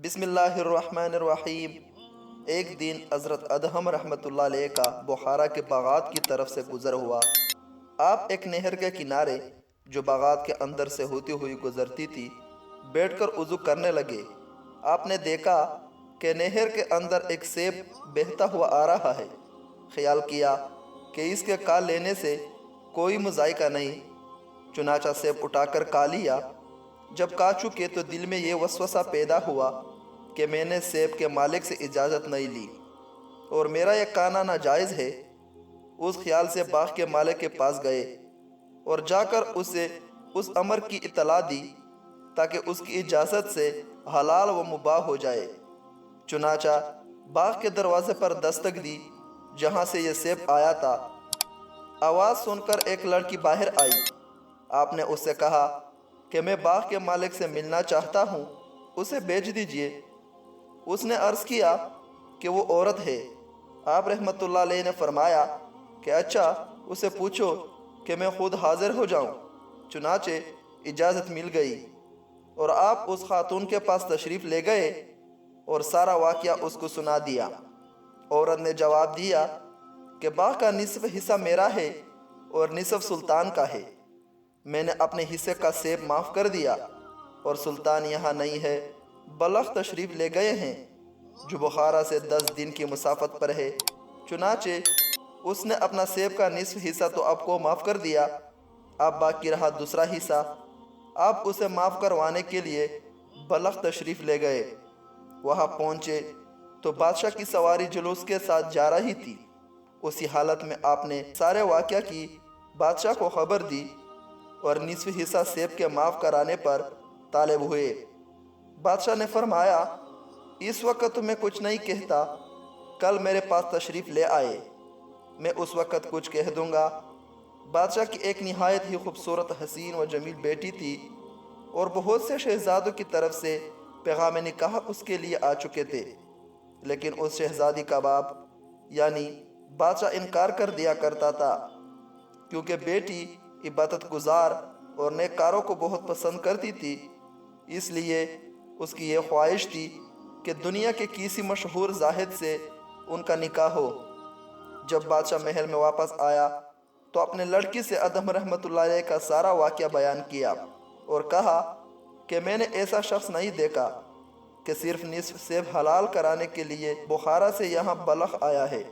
बिस्मिल्लाहिर्रहमानिर्रहीम। एक दिन हज़रत अदहम रहमतुल्लाह अलैह का बुखारा के बागात की तरफ से गुज़र हुआ। आप एक नहर के किनारे जो बागात के अंदर से होती हुई गुज़रती थी बैठकर वज़ू करने लगे। आपने देखा कि नहर के अंदर एक सेब बहता हुआ आ रहा है। ख्याल किया कि इसके काल लेने से कोई मुज़ायका नहीं, चुनाचा सेब उठाकर खा लिया। जब खा चुके तो दिल में ये वसवसा पैदा हुआ कि मैंने सेब के मालिक से इजाज़त नहीं ली और मेरा यह खाना नाजायज़ है। उस ख्याल से बाग के मालिक के पास गए और जाकर उसे उस अमर की इतला दी ताकि उसकी इजाज़त से हलाल व मुबाह हो जाए। चुनाचा बाग के दरवाजे पर दस्तक दी जहाँ से यह सेब आया था। आवाज़ सुनकर एक लड़की बाहर आई। आपने उससे कहा कि मैं बाग के मालिक से मिलना चाहता हूँ, उसे भेज दीजिए। उसने अर्ज़ किया कि वो औरत है। आप रहमतुल्लाह अलैह ने फरमाया कि अच्छा, उसे पूछो कि मैं खुद हाजिर हो जाऊँ। चुनाचे इजाज़त मिल गई और आप उस खातून के पास तशरीफ़ ले गए और सारा वाक़या उसको सुना दिया। औरत ने जवाब दिया कि बाग का निसफ हिस्सा मेरा है और निसफ सुल्तान का है। मैंने अपने हिस्से का सेब माफ़ कर दिया और सुल्तान यहाँ नहीं है, बलख तशरीफ़ ले गए हैं जो बुखारा से 10 दिन की मुसाफत पर है। चुनाचे उसने अपना सेब का निसफ हिस्सा तो आपको माफ़ कर दिया, अब बाकी रहा दूसरा हिस्सा। आप उसे माफ़ करवाने के लिए बलख तशरीफ़ ले गए। वहाँ पहुँचे तो बादशाह की सवारी जुलूस के साथ जा रही थी। उसी हालत में आपने सारे वाक़या की बादशाह को खबर दी और निसफ हिस्सा सेब के माफ़ कराने पर तालिब हुए। बादशाह ने फरमाया, इस वक्त तुम्हें कुछ नहीं कहता, कल मेरे पास तशरीफ़ ले आए, मैं उस वक्त कुछ कह दूँगा। बादशाह की एक निहायत ही खूबसूरत, हसीन व जमील बेटी थी और बहुत से शहज़ादों की तरफ से पैगाम निकाह उसके लिए आ चुके थे, लेकिन उस शहज़ादी का बाप यानी बादशाह इनकार कर दिया करता था, क्योंकि बेटी इबादत गुजार और नेकारों को बहुत पसंद करती थी। इसलिए उसकी ये ख्वाहिश थी कि दुनिया के किसी मशहूर जाहिद से उनका निकाह हो। जब बादशाह महल में वापस आया तो अपने लड़की से अदहम रहमतुल्लाह अलैह का सारा वाक़या बयान किया और कहा कि मैंने ऐसा शख्स नहीं देखा कि सिर्फ निसफ सेब हलाल कराने के लिए बुखारा से यहाँ बलख आया है।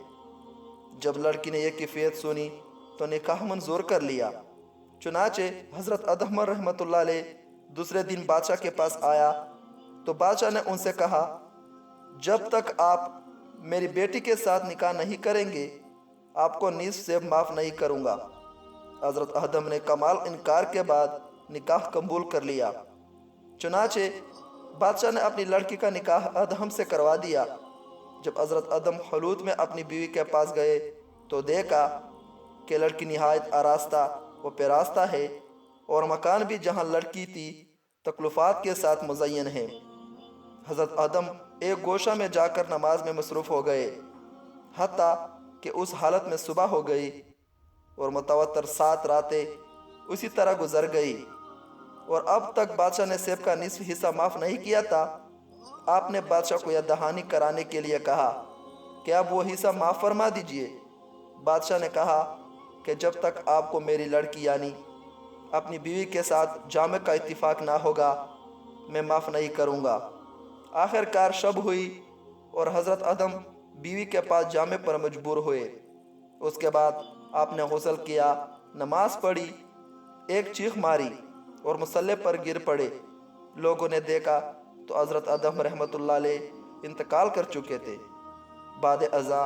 जब लड़की ने यह कैफियत सुनी तो निकाह मंजूर कर लिया। चुनाचे हज़रत अदहम रहमतुल्लाह अलैह दूसरे दिन बादशाह के पास आया तो बादशाह ने उनसे कहा, जब तक आप मेरी बेटी के साथ निकाह नहीं करेंगे आपको निसफ सेब माफ़ नहीं करूँगा। हज़रत अदहम ने कमाल इनकार के बाद निकाह कबूल कर लिया। चुनाचे बादशाह ने अपनी लड़की का निकाह अदहम से करवा दिया। जब हज़रत अदहम खलूत में अपनी बीवी के पास गए तो देखा कि लड़की निहायत आरास्ता व पेरास्ता है और मकान भी जहाँ लड़की थी तकल्लुफ़ात के साथ मुज़य्यन है। हज़रत अदहम एक गोशा में जाकर नमाज में मसरूफ़ हो गए, हत्ता कि उस हालत में सुबह हो गई और मुतवत्तर 7 रातें उसी तरह गुजर गई और अब तक बादशाह ने सेब का निसफ हिस्सा माफ़ नहीं किया था। आपने बादशाह को यह दहानी कराने के लिए कहा कि अब वो हिस्सा माफ़ फरमा दीजिए। बादशाह ने कहा कि जब तक आपको मेरी लड़की यानी अपनी बीवी के साथ जामे का इत्तिफाक ना होगा मैं माफ़ नहीं करूँगा। आखिरकार शब हुई और हज़रत अदहम बीवी के पास जामे पर मजबूर हुए। उसके बाद आपने गुस्ल किया, नमाज पढ़ी, एक चीख मारी और मुसल्ले पर गिर पड़े। लोगों ने देखा तो हज़रत अदहम रहमतुल्लाह अलैह इंतकाल कर चुके थे। बाद अज़ा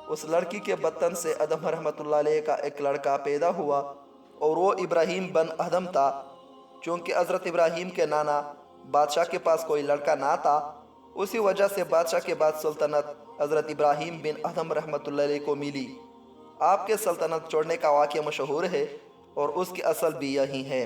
उस लड़की के बतन से अदहम रहमतुल्लाह अलैह का एक लड़का पैदा हुआ और वो इब्राहीम बन अदहम था। चूँकि हज़रत इब्राहीम के नाना बादशाह के पास कोई लड़का ना था, उसी वजह से बादशाह के बाद सल्तनत हज़रत इब्राहीम बिन अदहम रहमतुल्लाह अलैह को मिली। आपके सल्तनत छोड़ने का वाक़या मशहूर है और उसकी असल भी यही है।